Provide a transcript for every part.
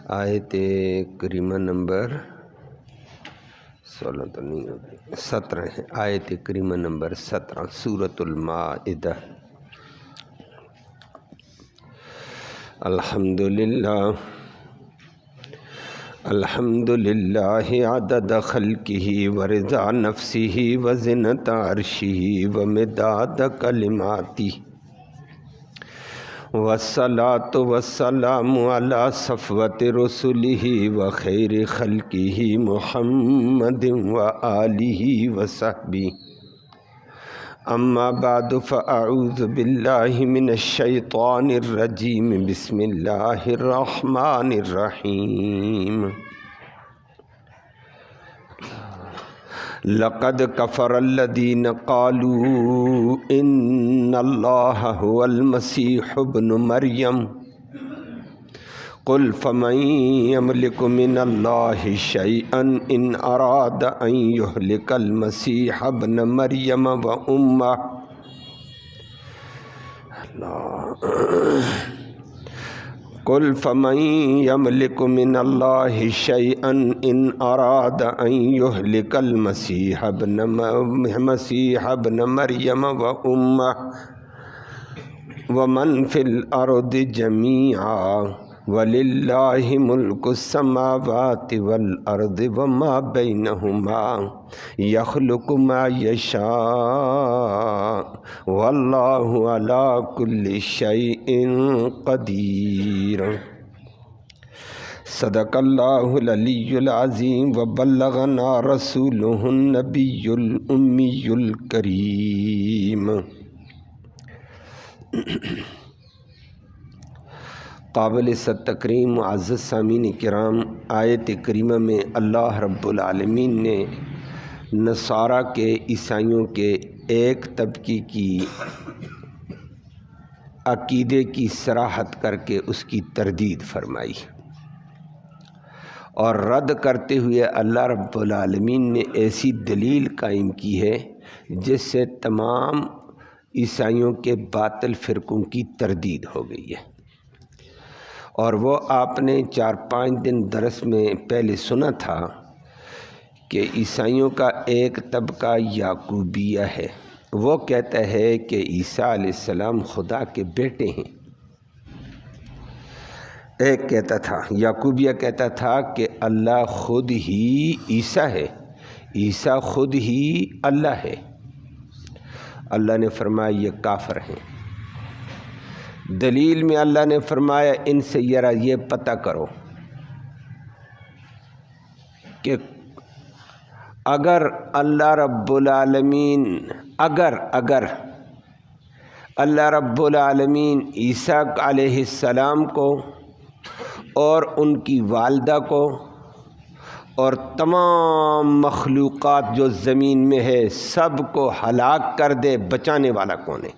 آیت کریمہ نمبر 16 تو نہیں ہوگی، 17 ہے، آیت کریمہ نمبر 17 سورۃ المائدہ۔ الحمدللہ عدد خلقہ ورضا نفسہ وزنۃ عرشہ ومداد کلماتہ، والصلاة والسلام علی صفوۃ رسلہ وخیر خلقہ محمد وآلہ وصحبہ، اما بعد فاعوذ باللہ من الشیطان الرجیم، بسم اللہ الرحمن الرحیم۔ لقد کفر الذین قالوا ان اللہ هو المسیح ابن مریم، قل فمن یملک من اللہ شیئا ان اراد ان یہلک المسیح ابن مریم وامہ۔ قل فمن یملک من اللہ شیئا ان اراد ان یہلک المسیح ابن مریم وامہ ومن فی الارض جمیعا وللہ ملک السماوات والارض وما بینہما یخلق ما یشاء واللہ علی کل شیء قدیر۔ صدق اللہ العلی العظیم وبلغنا رسولہ النبی الامی الکریم۔ قابل صد تکریم معزز سامعین کرام، آیت کریمہ میں اللہ رب العالمین نے نصارہ کے، عیسائیوں کے ایک طبقے کی عقیدے کی صراحت کر کے اس کی تردید فرمائی، اور رد کرتے ہوئے اللہ رب العالمین نے ایسی دلیل قائم کی ہے جس سے تمام عیسائیوں کے باطل فرقوں کی تردید ہو گئی ہے۔ اور وہ آپ نے 4-5 دن درس میں پہلے سنا تھا کہ عیسائیوں کا ایک طبقہ یعقوبیہ ہے، وہ کہتا ہے کہ عیسیٰ علیہ السلام خدا کے بیٹے ہیں۔ ایک کہتا تھا، یعقوبیہ کہتا تھا کہ اللہ خود ہی عیسیٰ ہے، عیسیٰ خود ہی اللہ ہے۔ اللہ نے فرمایا یہ کافر ہیں۔ دلیل میں اللہ نے فرمایا ان سے ذرا یہ پتہ کرو کہ اگر اللہ رب العالمین اگر اللہ رب العالمین عیسیٰ علیہ السلام کو اور ان کی والدہ کو اور تمام مخلوقات جو زمین میں ہے سب کو ہلاک کر دے، بچانے والا کون ہے؟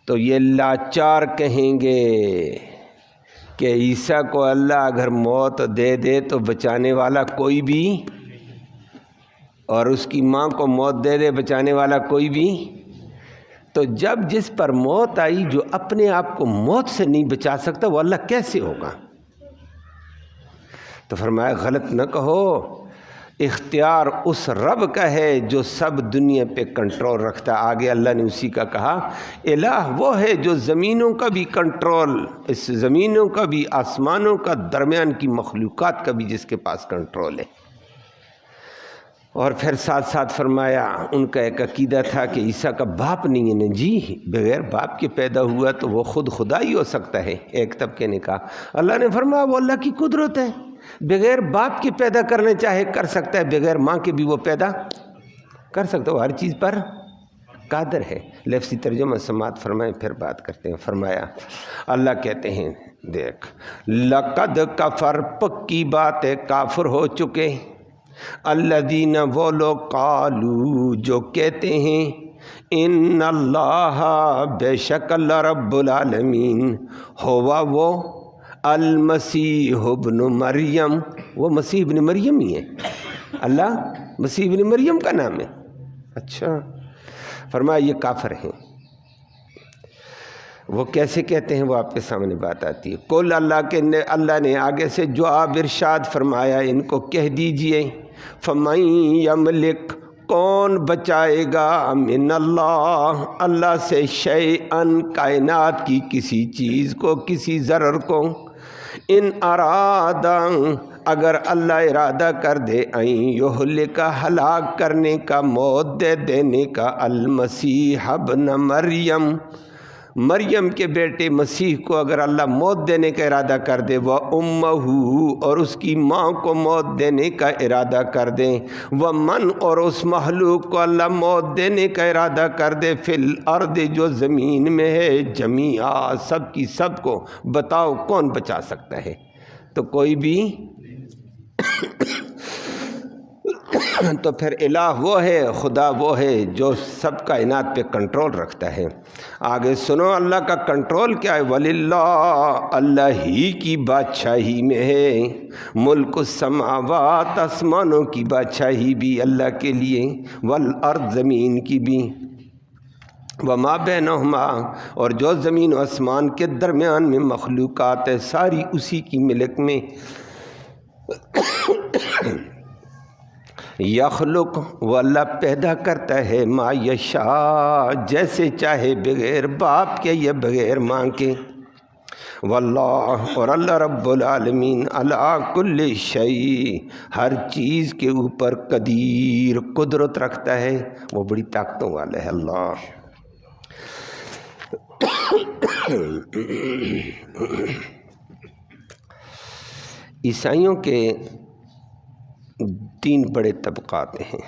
تو یہ لاچار کہیں گے کہ عیسیٰ کو اللہ اگر موت دے دے تو بچانے والا کوئی بھی، اور اس کی ماں کو موت دے دے بچانے والا کوئی بھی۔ تو جب جس پر موت آئی جو اپنے آپ کو موت سے نہیں بچا سکتا وہ اللہ کیسے ہوگا؟ تو فرمایا غلط نہ کہو، اختیار اس رب کا ہے جو سب دنیا پہ کنٹرول رکھتا ہے۔ آگے اللہ نے اسی کا کہا، الہ وہ ہے جو زمینوں کا بھی کنٹرول، اس زمینوں کا بھی، آسمانوں کا، درمیان کی مخلوقات کا بھی جس کے پاس کنٹرول ہے۔ اور پھر ساتھ ساتھ فرمایا ان کا ایک عقیدہ تھا کہ عیسیٰ کا باپ نہیں ہے نا جی، بغیر باپ کے پیدا ہوا تو وہ خود خدا ہی ہو سکتا ہے، ایک طبقے نے کہا۔ اللہ نے فرمایا وہ اللہ کی قدرت ہے، بغیر باپ کے پیدا کرنا چاہے کر سکتا ہے، بغیر ماں کے بھی وہ پیدا کر سکتا ہے، وہ ہر چیز پر قادر ہے۔ لفظی ترجمہ سماعت فرمائیں پھر بات کرتے ہیں۔ فرمایا اللہ کہتے ہیں دیکھ، لقد کفر، پکی بات ہے کافر ہو چکے، الذین وہ لوگ، قالو جو کہتے ہیں، ان اللہ بے شک اللہ رب العالمین، ہوا وہ المسیح ابن مریم، وہ مسیح ابن مریم ہی ہے، اللہ مسیح ابن مریم کا نام ہے۔ اچھا، فرمایا یہ کافر ہیں۔ وہ کیسے کہتے ہیں وہ آپ کے سامنے بات آتی ہے۔ کل اللہ نے آگے سے جو آپ ارشاد فرمایا ان کو کہہ دیجئے، فَمَن یملک، کون بچائے گا، من اللہ سے، شیئن، کائنات کی کسی چیز کو، کسی ضرر کو، ان ارادہ، اگر اللہ ارادہ کر دے، یہلک، ہلاک کرنے کا، موت دے دینے کا، المسیح ابن مریم، مریم کے بیٹے مسیح کو اگر اللہ موت دینے کا ارادہ کر دے، وَأُمَّهُ، اور اس کی ماں کو موت دینے کا ارادہ کر دے، وَمَن، اور اس مخلوق کو اللہ موت دینے کا ارادہ کر دے، فی الارض، جو زمین میں ہے، جمیعا، سب کی سب کو، بتاؤ کون بچا سکتا ہے؟ تو کوئی بھی تو پھر الہ وہ ہے، خدا وہ ہے جو سب کائنات پہ کنٹرول رکھتا ہے۔ آگے سنو اللہ کا کنٹرول کیا ہے، وَلِلَّهِ، اللہ ہی کی بادشاہی میں ہے، ملک السماوات، آسمانوں کی بادشاہی بھی اللہ کے لیے، والارض، زمین کی بھی، وما بینہما، اور جو زمین و آسمان کے درمیان میں مخلوقات ہے ساری اسی کی ملک میں۔ یخلق، وہ اللہ پیدا کرتا ہے، ما یشاء، جیسے چاہے، بغیر باپ کے یا بغیر ماں کے، واللہ، اور اللہ رب العالمین، علی کل شیء، ہر چیز کے اوپر، قدیر، قدرت رکھتا ہے، وہ بڑی طاقتوں والا ہے اللہ۔ عیسائیوں کے 3 بڑے طبقات ہیں۔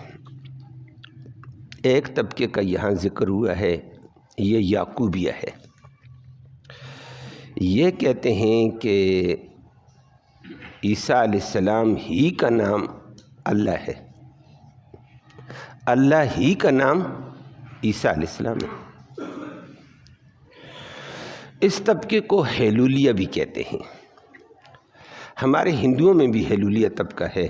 ایک طبقے کا یہاں ذکر ہوا ہے، یہ یعقوبیہ ہے۔ یہ کہتے ہیں کہ عیسیٰ علیہ السلام ہی کا نام اللہ ہے، اللہ ہی کا نام عیسیٰ علیہ السلام ہے۔ اس طبقے کو ہیلولیہ بھی کہتے ہیں۔ ہمارے ہندوؤں میں بھی ہیلولیہ طبقہ ہے،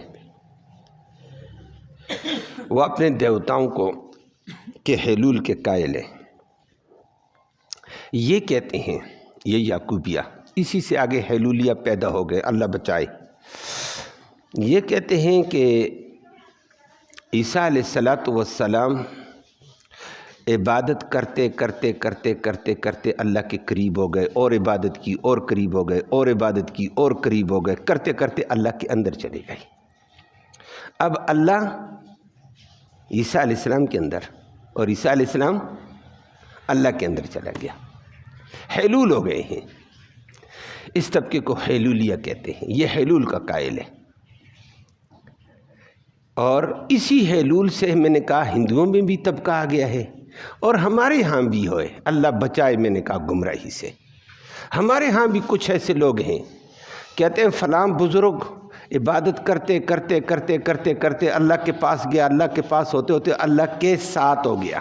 وہ اپنے دیوتاؤں کو کہ ہیلول کے قائل ہیں۔ یہ کہتے ہیں، یہ یعقوبیہ، اسی سے آگے ہیلولیہ پیدا ہو گئے، اللہ بچائے۔ یہ کہتے ہیں کہ عیسیٰ علیہ السلام عبادت کرتے کرتے کرتے کرتے کرتے اللہ کے قریب ہو گئے، اور عبادت کی، اور قریب ہو گئے، اور عبادت کی، اور قریب ہو گئے، کرتے کرتے اللہ کے اندر چلے گئے۔ اب اللہ عیسیٰ علیہ السلام کے اندر، اور عیسیٰ علیہ السلام اللہ کے اندر چلا گیا، حلول ہو گئے ہیں۔ اس طبقے کو حلولیہ کہتے ہیں، یہ حلول کا قائل ہے۔ اور اسی حلول سے میں نے کہا ہندوؤں میں بھی طبقہ آ گیا ہے، اور ہمارے ہاں بھی ہوئے، اللہ بچائے، میں نے کہا گمراہی سے۔ ہمارے ہاں بھی کچھ ایسے لوگ ہیں، کہتے ہیں فلاں بزرگ عبادت کرتے کرتے کرتے کرتے کرتے اللہ کے پاس گیا، اللہ کے پاس ہوتے ہوتے اللہ کے ساتھ ہو گیا،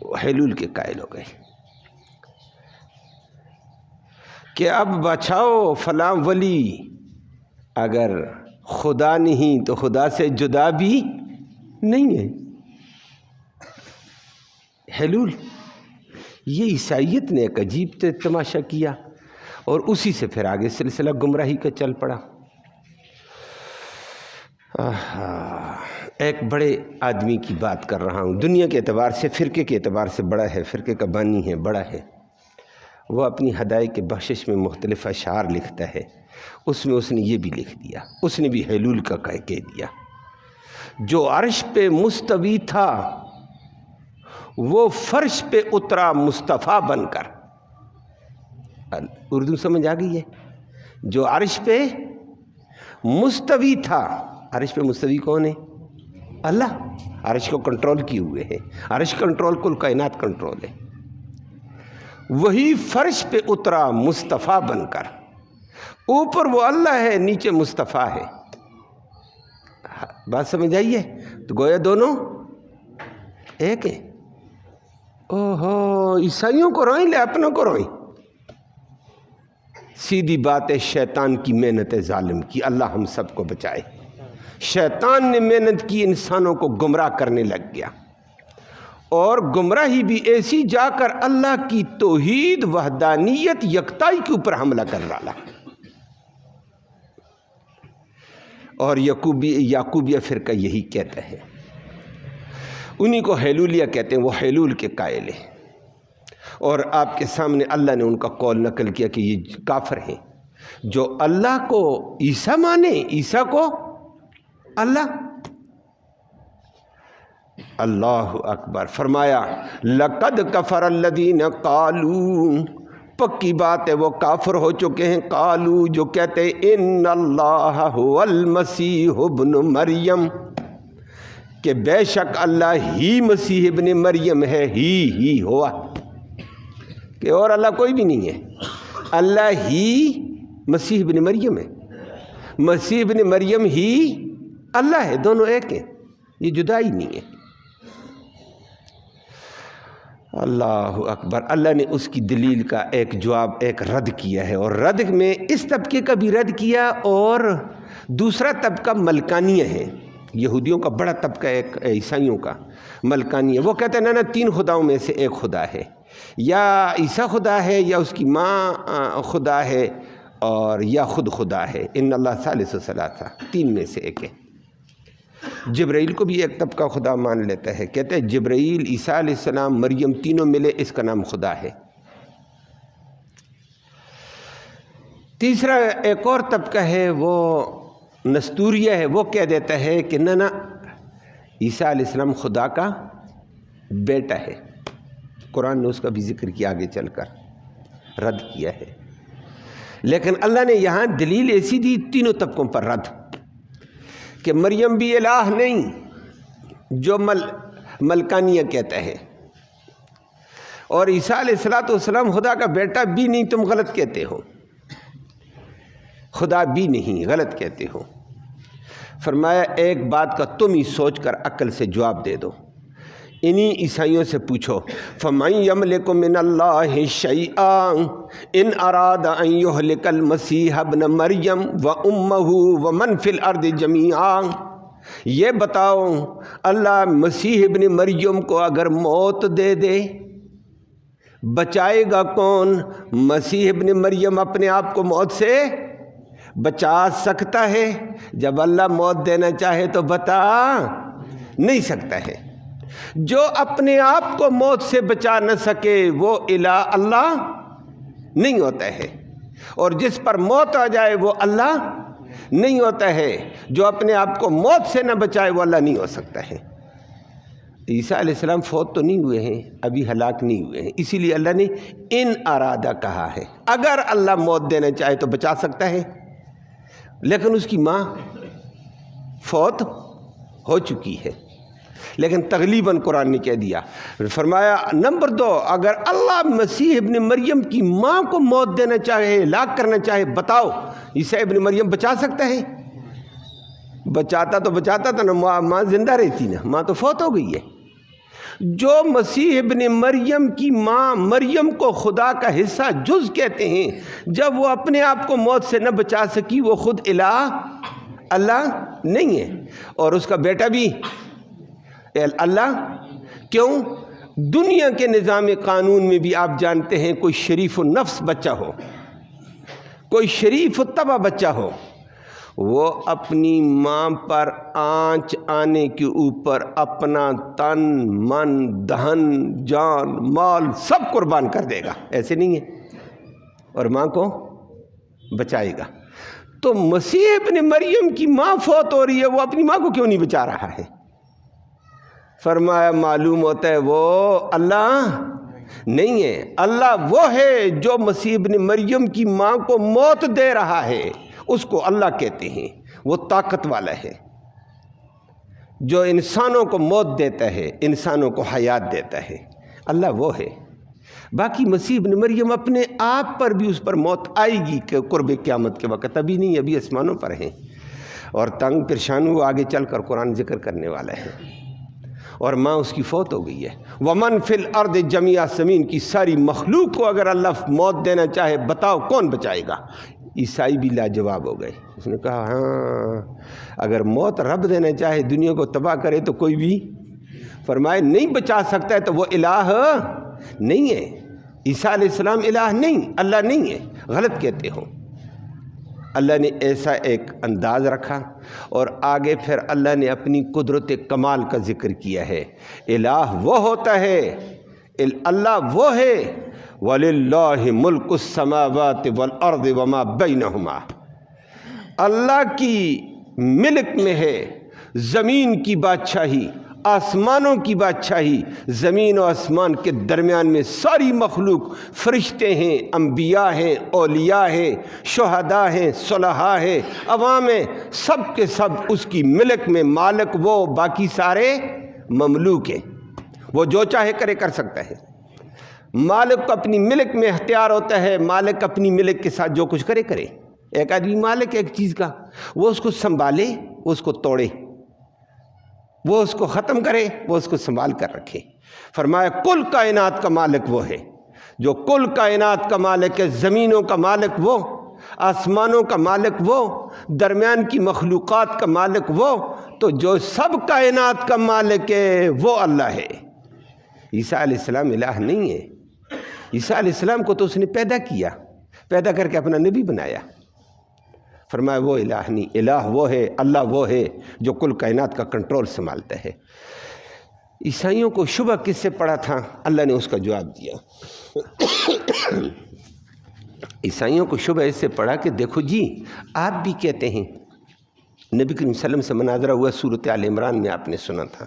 وہ حلول کے قائل ہو گئے کہ اب بچاؤ فلاں ولی اگر خدا نہیں تو خدا سے جدا بھی نہیں ہے۔ حلول، یہ عیسائیت نے ایک عجیب تماشا کیا، اور اسی سے پھر آگے سلسلہ گمراہی کا چل پڑا۔ ایک بڑے آدمی کی بات کر رہا ہوں، دنیا کے اعتبار سے، فرقے کے اعتبار سے بڑا ہے، فرقے کا بانی ہے، بڑا ہے۔ وہ اپنی ہدایے کے بخشش میں مختلف اشعار لکھتا ہے، اس میں اس نے یہ بھی لکھ دیا، اس نے بھی حلول کا کہہ دیا، جو عرش پہ مستوی تھا وہ فرش پہ اترا مصطفیٰ بن کر۔ اردو سمجھ آ گئی ہے؟ جو عرش پہ مستوی تھا، عرش پہ مستوی کون ہے؟ اللہ، عرش کو کنٹرول کیے ہوئے ہے، عرش کنٹرول کل کائنات کنٹرول ہے، وہی فرش پہ اترا مصطفیٰ بن کر۔ اوپر وہ اللہ ہے، نیچے مصطفیٰ ہے۔ بات سمجھ آئیے؟ تو گویا دونوں ایک ہیں۔ اوہو، عیسائیوں کو روئیں لے اپنوں کو روئیں۔ سیدھی بات ہے، شیطان کی محنت ہے ظالم کی، اللہ ہم سب کو بچائے۔ شیطان نے محنت کی، انسانوں کو گمراہ کرنے لگ گیا، اور گمراہی بھی ایسی جا کر اللہ کی توحید وحدانیت یکتائی کے اوپر حملہ کر ڈالا. اور یعقوبیہ فرقہ یہی کہتا ہے. انہی کو حیلولیہ کہتے ہیں، وہ حیلول کے قائل ہیں. اور آپ کے سامنے اللہ نے ان کا قول نقل کیا کہ یہ کافر ہیں جو اللہ کو عیسیٰ مانے، عیسیٰ کو اللہ. اللہ اکبر. فرمایا لقد کفر الذین قالوا، پکی بات ہے وہ کافر ہو چکے ہیں، قالو جو کہتے ہیں ان اللہ هو المسیح ابن مریم، کہ بے شک اللہ ہی مسیح ابن مریم ہے. ہی ہوا کہ اور اللہ کوئی بھی نہیں ہے، اللہ ہی مسیح ابن مریم ہے. مسیح ابن مریم ہی اللہ ہے، دونوں ایک ہیں، یہ جدائی نہیں ہے. اللہ اکبر. اللہ نے اس کی دلیل کا ایک جواب، ایک رد کیا ہے، اور رد میں اس طبقے کا بھی رد کیا، اور دوسرا طبقہ ملکانیہ ہے. یہودیوں کا بڑا طبقہ ایک عیسائیوں کا ملکانیہ، وہ کہتے ہیں نا 3 خداؤں میں سے ایک خدا ہے، یا عیسیٰ خدا ہے، یا اس کی ماں خدا ہے، اور یا خود خدا ہے. ان اللہ ثالث ثلاثہ، 3 میں سے ایک ہے. جبرائیل کو بھی ایک طبقہ خدا مان لیتا ہے، کہتے ہیں جبرائیل، عیسیٰ علیہ السلام، مریم، تینوں ملے اس کا نام خدا ہے. تیسرا ایک اور طبقہ ہے، وہ نستوریہ ہے، وہ کہہ دیتا ہے کہ نہ عیسیٰ علیہ السلام خدا کا بیٹا ہے. قرآن نے اس کا بھی ذکر کیا، آگے چل کر رد کیا ہے. لیکن اللہ نے یہاں دلیل ایسی دی تینوں طبقوں پر رد، کہ مریم بھی الہ نہیں جو ملکانیہ کہتا ہے، اور عیسیٰ علیہ السلام خدا کا بیٹا بھی نہیں، تم غلط کہتے ہو، خدا بھی نہیں، غلط کہتے ہو. فرمایا ایک بات کا تم ہی سوچ کر عقل سے جواب دے دو. انہی عیسائیوں سے پوچھو فَمَن يَمْلِكُ مِنَ اللَّهِ شَيْئًا إِنْ أَرَادَ أَن يُهْلِكَ الْمَسِيحَ ابْنَ مَرْيَمَ وَأُمَّهُ وَمَنْ فِي الْأَرْضِ جَمِيعًا، یہ بتاؤ اللہ مسیح ابن مریم کو اگر موت دے دے بچائے گا کون؟ مسیح ابن مریم اپنے آپ کو موت سے بچا سکتا ہے؟ جب اللہ موت دینا چاہے تو بتا نہیں سکتا ہے. جو اپنے آپ کو موت سے بچا نہ سکے وہ الہ اللہ نہیں ہوتا ہے، اور جس پر موت آ جائے وہ اللہ نہیں ہوتا ہے. جو اپنے آپ کو موت سے نہ بچائے وہ اللہ نہیں ہو سکتا ہے. عیسیٰ علیہ السلام فوت تو نہیں ہوئے ہیں، ابھی ہلاک نہیں ہوئے ہیں، اسی لیے اللہ نے ان ارادہ کہا ہے. اگر اللہ موت دینا چاہے تو بچا سکتا ہے، لیکن اس کی ماں فوت ہو چکی ہے. لیکن تغلیباً قرآن نے کہہ دیا، فرمایا نمبر 2، اگر اللہ مسیح ابن مریم کی ماں کو موت دینا چاہے، ہلاک کرنا چاہے، بتاؤ عیسیٰ ابن مریم بچا سکتا ہے؟ بچاتا تو بچاتا تھا نا، ماں زندہ رہتی نا، ماں تو فوت ہو گئی ہے. جو مسیح ابن مریم کی ماں مریم کو خدا کا حصہ جز کہتے ہیں، جب وہ اپنے آپ کو موت سے نہ بچا سکی وہ خود الہ اللہ نہیں ہے، اور اس کا بیٹا بھی اللہ. کیوں؟ دنیا کے نظام قانون میں بھی آپ جانتے ہیں کوئی شریف النفس بچہ ہو، کوئی شریف الطبع بچہ ہو، وہ اپنی ماں پر آنچ آنے کے اوپر اپنا تن من دہن جان مال سب قربان کر دے گا، ایسے نہیں ہے، اور ماں کو بچائے گا. تو مسیح ابن مریم کی ماں فوت ہو رہی ہے، وہ اپنی ماں کو کیوں نہیں بچا رہا ہے؟ فرمایا معلوم ہوتا ہے وہ اللہ نہیں ہے. اللہ وہ ہے جو مسیح ابن مریم کی ماں کو موت دے رہا ہے، اس کو اللہ کہتے ہیں. وہ طاقت والا ہے جو انسانوں کو موت دیتا ہے، انسانوں کو حیات دیتا ہے. اللہ وہ ہے. باقی مسیح ابن مریم اپنے آپ پر بھی اس پر موت آئے گی کہ قرب قیامت کے وقت، ابھی نہیں، ابھی آسمانوں پر ہیں اور تنگ پریشان وہ آگے چل کر قرآن ذکر کرنے والا ہے. اور ماں اس کی فوت ہو گئی ہے. وَمَن فِي الْأَرْضِ جَمِيعًا، زمین کی ساری مخلوق کو اگر اللہ موت دینا چاہے بتاؤ کون بچائے گا؟ عیسائی بھی لاجواب ہو گئے. اس نے کہا ہاں اگر موت رب دینا چاہے دنیا کو تباہ کرے تو کوئی بھی فرمائے نہیں بچا سکتا ہے تو وہ الہ نہیں ہے. عیسیٰ علیہ السلام الہ نہیں، اللہ نہیں ہے، غلط کہتے ہو. اللہ نے ایسا ایک انداز رکھا اور آگے پھر اللہ نے اپنی قدرت کمال کا ذکر کیا ہے. الہ وہ ہوتا ہے، اللہ وہ ہے، وَلِلَّهِ مُلْكُ السَّمَاوَاتِ وَالْأَرْضِ وَمَا بَيْنَهُمَا. اللہ کی ملک میں ہے زمین کی بادشاہی، آسمانوں کی بادشاہی. زمین و آسمان کے درمیان میں ساری مخلوق، فرشتے ہیں، انبیاء ہیں، اولیاء ہیں، شہداء ہیں، صلحاء ہیں، عوام ہیں، سب کے سب اس کی ملک میں مالک وہ، باقی سارے مملوک ہیں. وہ جو چاہے کرے کر سکتا ہے. مالک کو اپنی ملک میں اختیار ہوتا ہے، مالک اپنی ملک کے ساتھ جو کچھ کرے کرے. ایک آدمی مالک ہے ایک چیز کا، وہ اس کو سنبھالے، وہ اس کو توڑے، وہ اس کو ختم کرے، وہ اس کو سنبھال کر رکھے. فرمایا کل کائنات کا مالک وہ ہے، جو کل کائنات کا مالک ہے. زمینوں کا مالک وہ، آسمانوں کا مالک وہ، درمیان کی مخلوقات کا مالک وہ. تو جو سب کائنات کا مالک ہے وہ اللہ ہے. عیسیٰ علیہ السلام الہ نہیں ہے. عیسیٰ علیہ السلام کو تو اس نے پیدا کیا، پیدا کر کے اپنا نبی بنایا. فرمایا وہ الہ نہیں، الہ وہ ہے، اللہ وہ ہے جو کل کائنات کا کنٹرول سنبھالتا ہے. عیسائیوں کو شبہ کس سے پڑا تھا؟ اللہ نے اس کا جواب دیا. عیسائیوں کو شبہ اس سے پڑا کہ دیکھو جی آپ بھی کہتے ہیں، نبی کریم صلی اللہ علیہ وسلم سے مناظرہ ہوا سورۃ آل عمران میں، آپ نے سنا تھا.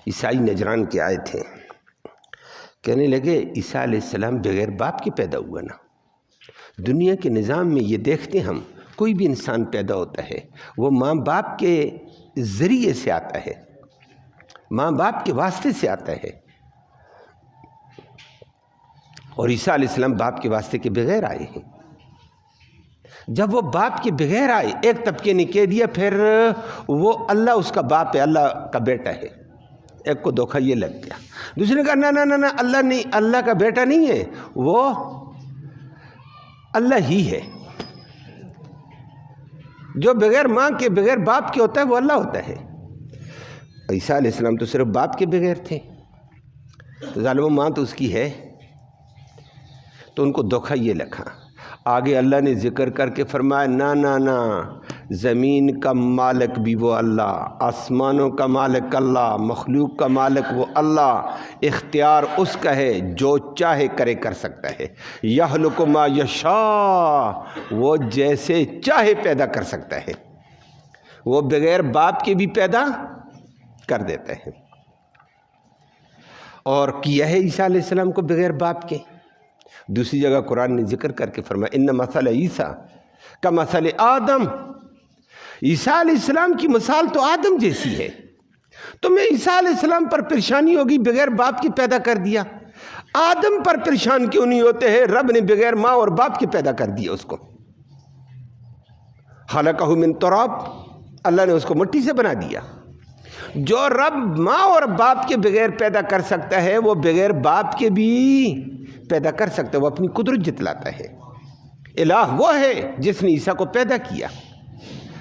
عیسائی نجران کے آئے تھے، کہنے لگے عیسیٰ علیہ السلام بغیر باپ کے پیدا ہوا نا. دنیا کے نظام میں یہ دیکھتے ہم، کوئی بھی انسان پیدا ہوتا ہے وہ ماں باپ کے ذریعے سے آتا ہے، ماں باپ کے واسطے سے آتا ہے. اور عیسیٰ علیہ السلام باپ کے واسطے کے بغیر آئے ہیں. جب وہ باپ کے بغیر آئے، ایک طبقے نے کہہ دیا پھر وہ اللہ اس کا باپ ہے، اللہ کا بیٹا ہے. ایک کو دھوکہ یہ لگ گیا. دوسرے نے کہا نہ نہ نہ، اللہ نہیں، اللہ کا بیٹا نہیں ہے، وہ اللہ ہی ہے. جو بغیر ماں کے بغیر باپ کے ہوتا ہے وہ اللہ ہوتا ہے. عیسیٰ علیہ السلام تو صرف باپ کے بغیر تھے، تو ظالموں ماں تو اس کی ہے. تو ان کو دھوکہ یہ لکھا. آگے اللہ نے ذکر کر کے فرمایا نہ نہ نہ، زمین کا مالک بھی وہ اللہ، آسمانوں کا مالک اللہ، مخلوق کا مالک وہ اللہ. اختیار اس کا ہے، جو چاہے کرے کر سکتا ہے. یخلق ما یشاء، وہ جیسے چاہے پیدا کر سکتا ہے. وہ بغیر باپ کے بھی پیدا کر دیتا ہے. اور کیا ہے عیسیٰ علیہ السلام کو بغیر باپ کے. دوسری جگہ قرآن نے ذکر کر کے فرمایا ان مثل عیسیٰ کمثل آدم. عیسیٰ علیہ السلام کی مثال تو آدم جیسی ہے. تمہیں عیسیٰ علیہ السلام پر پریشانی ہوگی بغیر باپ کے پیدا کر دیا، آدم پر پریشان کیوں نہیں ہوتے ہیں؟ رب نے بغیر ماں اور باپ کے پیدا کر دیا اس کو. خلقہ من تراب، اللہ نے اس کو مٹی سے بنا دیا. جو رب ماں اور باپ کے بغیر پیدا کر سکتا ہے وہ بغیر باپ کے بھی پیدا کر سکتا ہے. وہ اپنی قدرت جتلاتا ہے. الہ وہ ہے جس نے عیسیٰ کو پیدا کیا،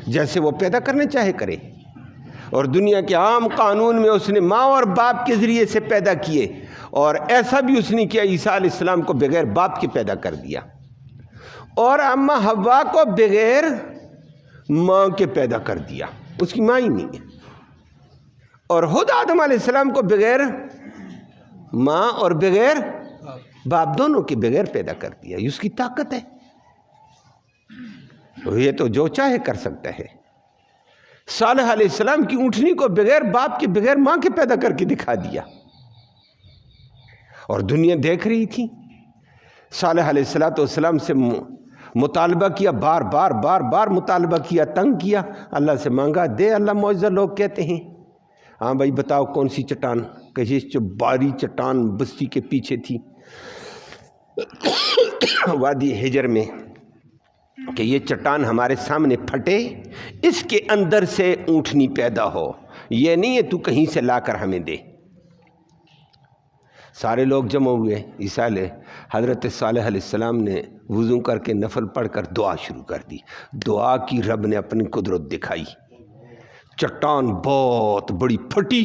جیسے وہ پیدا کرنا چاہے کرے. اور دنیا کے عام قانون میں اس نے ماں اور باپ کے ذریعے سے پیدا کیے، اور ایسا بھی اس نے کیا عیسیٰ علیہ السلام کو بغیر باپ کے پیدا کر دیا، اور اماں حوا کو بغیر ماں کے پیدا کر دیا، اس کی ماں ہی نہیں ہے. اور خود آدم علیہ السلام کو بغیر ماں اور بغیر باپ دونوں کے بغیر پیدا کر دیا. یہ اس کی طاقت ہے. یہ تو جو چاہے کر سکتا ہے. صالح علیہ السلام کی اونٹنی کو بغیر باپ کے بغیر ماں کے پیدا کر کے دکھا دیا، اور دنیا دیکھ رہی تھی. صالح علیہ السلام سے مطالبہ کیا، بار بار بار بار مطالبہ کیا، تنگ کیا، اللہ سے مانگا، دے اللہ معجزہ. لوگ کہتے ہیں ہاں بھائی بتاؤ کون سی چٹان؟ کہیں جو باری چٹان بستی کے پیچھے تھی وادی حجر میں، کہ یہ چٹان ہمارے سامنے پھٹے، اس کے اندر سے اونٹنی پیدا ہو، یہ نہیں ہے تو کہیں سے لا کر ہمیں دے. سارے لوگ جمع ہوئے. حضرت صالح علیہ السلام نے وضو کر کے نفل پڑھ کر دعا شروع کر دی. دعا کی رب نے اپنی قدرت دکھائی. چٹان بہت بڑی پھٹی،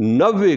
90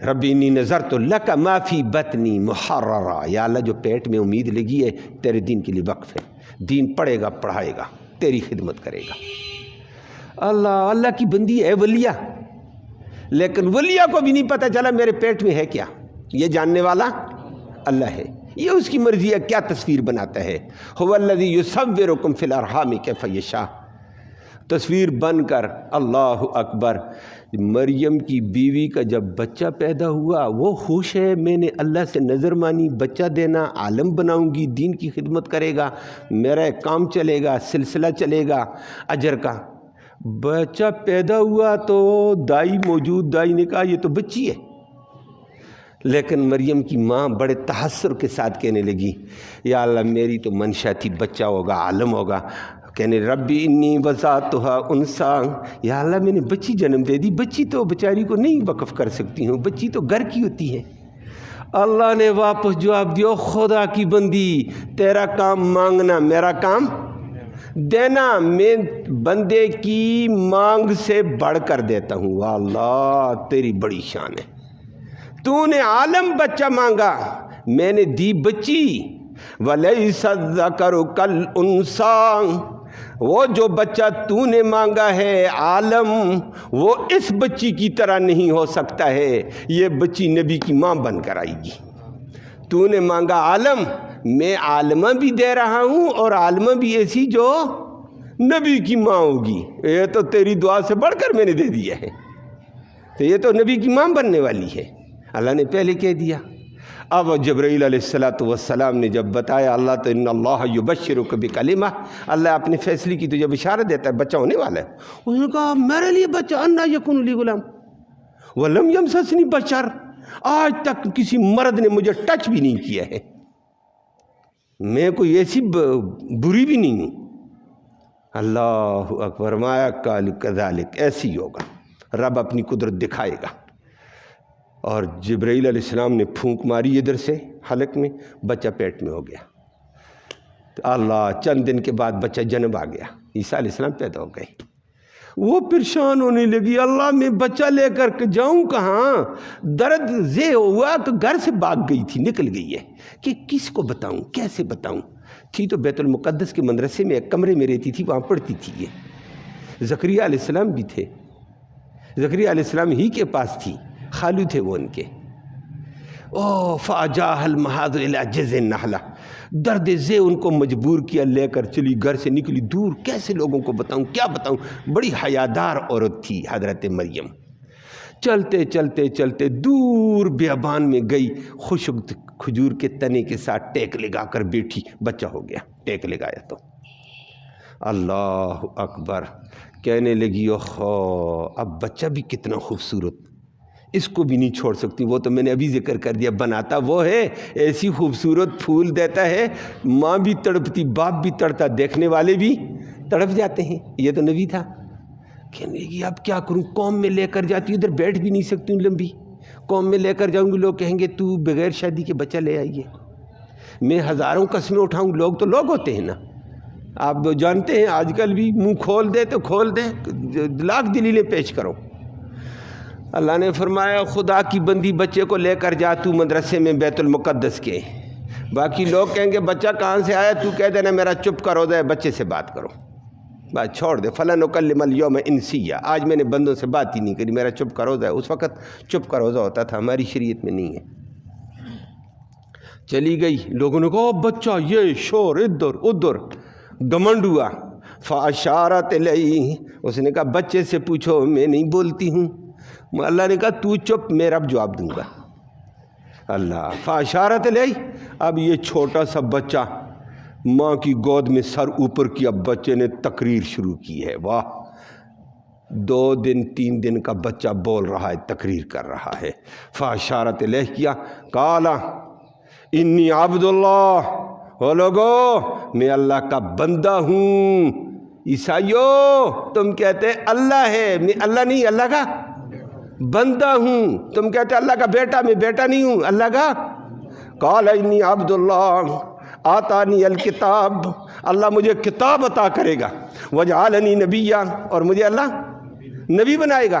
ربی انی نظرت لک ما فی بطنی محررا، یا اللہ جو پیٹ میں امید لگی ہے تیرے دین کے لیے وقف ہے، دین پڑھے گا پڑھائے گا تیری خدمت کرے گا۔ اللہ کی بندی ہے ولیہ، لیکن ولیہ کو بھی نہیں پتہ چلا میرے پیٹ میں ہے کیا، یہ جاننے والا اللہ ہے، یہ اس کی مرضی ہے کیا تصویر بناتا ہے۔ هو الذی یصورکم فی الارحام کیف یشاء، تصویر بن کر۔ اللہ اکبر، مریم کی بیوی کا جب بچہ پیدا ہوا وہ خوش ہے، میں نے اللہ سے نظر مانی بچہ دینا، عالم بناؤں گی، دین کی خدمت کرے گا، میرا ایک کام چلے گا، سلسلہ چلے گا اجر کا۔ بچہ پیدا ہوا تو دائی موجود، دائی نے کہا یہ تو بچی ہے، لیکن مریم کی ماں بڑے تحسر کے ساتھ کہنے لگی یا اللہ میری تو منشا تھی بچہ ہوگا، عالم ہوگا۔ کہنے ربی انی وضعتھا انثی، یا اللہ میں نے بچی جنم دے دی، بچی تو بیچاری کو نہیں وقف کر سکتی ہوں، بچی تو گھر کی ہوتی ہے۔ اللہ نے واپس جواب دیا خدا کی بندی، تیرا کام مانگنا، میرا کام دینا، میں بندے کی مانگ سے بڑھ کر دیتا ہوں۔ واہ اللہ تیری بڑی شان ہے، تو نے عالم بچہ مانگا، میں نے دی بچی۔ وَلَيْسَ الذَّكَرُ كَالْأُنثىٰ، وہ جو بچہ تو نے مانگا ہے عالم، وہ اس بچی کی طرح نہیں ہو سکتا ہے، یہ بچی نبی کی ماں بن کر آئے گی۔ تو نے مانگا عالم، میں عالمہ بھی دے رہا ہوں، اور عالمہ بھی ایسی جو نبی کی ماں ہوگی۔ یہ تو تیری دعا سے بڑھ کر میں نے دے دیا ہے، تو یہ تو نبی کی ماں بننے والی ہے، اللہ نے پہلے کہہ دیا۔ اب جبرائیل علیہ السلام نے جب بتایا اللہ تو ان اللہ یبشرک بکلمہ، اللہ اپنے فیصلے کی تجھے بشارت دیتا ہے بچہ ہونے والا ہے۔ اس نے کہا میرے لیے بچہ انا یکون لی غلام ولم یمسسنی بشر، آج تک کسی مرد نے مجھے ٹچ بھی نہیں کیا ہے، میں کوئی ایسی بری بھی نہیں ہوں۔ اللہ اکبر، مایا قال کذالک، ایسی ہوگا، رب اپنی قدرت دکھائے گا۔ اور جبرائیل علیہ السلام نے پھونک ماری ادھر سے حلق میں، بچہ پیٹ میں ہو گیا۔ تو اللہ چند دن کے بعد بچہ جنم آ گیا، عیسیٰ علیہ السلام پیدا ہو گئے۔ وہ پریشان ہونے لگی، اللہ میں بچہ لے کر جاؤں کہاں، درد زے ہوا کہ گھر سے بھاگ گئی تھی، نکل گئی ہے کہ کس کو بتاؤں کیسے بتاؤں۔ تھی تو بیت المقدس کے مدرسے میں ایک کمرے میں رہتی تھی، وہاں پڑھتی تھی یہ۔ زکریا علیہ السلام بھی تھے، زکریا علیہ السلام ہی کے پاس تھی، خالو تھے وہ ان کے۔ فاجاہ المحاذ الی جذع النخلہ، درد زے ان کو مجبور کیا، لے کر چلی، گھر سے نکلی دور، کیسے لوگوں کو بتاؤں کیا بتاؤں، بڑی حیادار عورت تھی حضرت مریم۔ چلتے چلتے چلتے دور بیابان میں گئی، خشک کھجور کے تنے کے ساتھ ٹیک لگا کر بیٹھی، بچہ ہو گیا، ٹیک لگایا تو اللہ اکبر، کہنے لگی اوہو اب بچہ بھی کتنا خوبصورت، اس کو بھی نہیں چھوڑ سکتی۔ وہ تو میں نے ابھی ذکر کر دیا، بناتا وہ ہے، ایسی خوبصورت پھول دیتا ہے، ماں بھی تڑپتی باپ بھی تڑپتا، دیکھنے والے بھی تڑپ جاتے ہیں۔ یہ تو نبی تھا۔ کہنے لگی اب کیا کروں، قوم میں لے کر جاتی، ادھر بیٹھ بھی نہیں سکتی ہوں لمبی، قوم میں لے کر جاؤں گی لوگ کہیں گے تو بغیر شادی کے بچہ لے آئیے، میں ہزاروں قسمیں اٹھاؤں، لوگ تو لوگ ہوتے ہیں نا، آپ جانتے ہیں آج کل بھی منہ کھول دے تو کھول دے، لاکھ دلیلیں پیش کرو۔ اللہ نے فرمایا خدا کی بندی بچے کو لے کر جا تو مدرسے میں بیت المقدس کے، باقی لوگ کہیں گے بچہ کہاں سے آیا، تو کہہ دینا میرا چپ کا روزہ ہے، بچے سے بات کرو، بات چھوڑ دے، فلاں نکلم اليوم انسیہ، آج میں نے بندوں سے بات ہی نہیں کری، میرا چپ کا روزہ ہے۔ اس وقت چپ کا روزہ ہوتا تھا، ہماری شریعت میں نہیں ہے۔ چلی گئی، لوگوں نے کہا بچہ، یہ شور ادھر ادھر، گمنڈ ہوا۔ فاشارت الیہ، اس نے کہا بچے سے پوچھو، میں نہیں بولتی ہوں۔ اللہ نے کہا تو چپ، میں رب جواب دوں گا۔ اللہ فاشارت الیہ، اب یہ چھوٹا سا بچہ ماں کی گود میں سر اوپر کیا، بچے نے تقریر شروع کی ہے، واہ، 2 دن 3 دن کا بچہ بول رہا ہے، تقریر کر رہا ہے۔ فاشارت الیہ کیا، قالا انی عبد اللہ، او لوگو میں اللہ کا بندہ ہوں۔ عیسائیو تم کہتے اللہ ہے، میں اللہ نہیں، اللہ کا بندہ ہوں۔ تم کہتے اللہ کا بیٹا، میں بیٹا نہیں ہوں، اللہ کا۔ قال انی عبد اللہ آتانی الکتاب، اللہ مجھے کتاب عطا کرے گا، وجعلنی نبیا، اور مجھے اللہ نبی بنائے گا،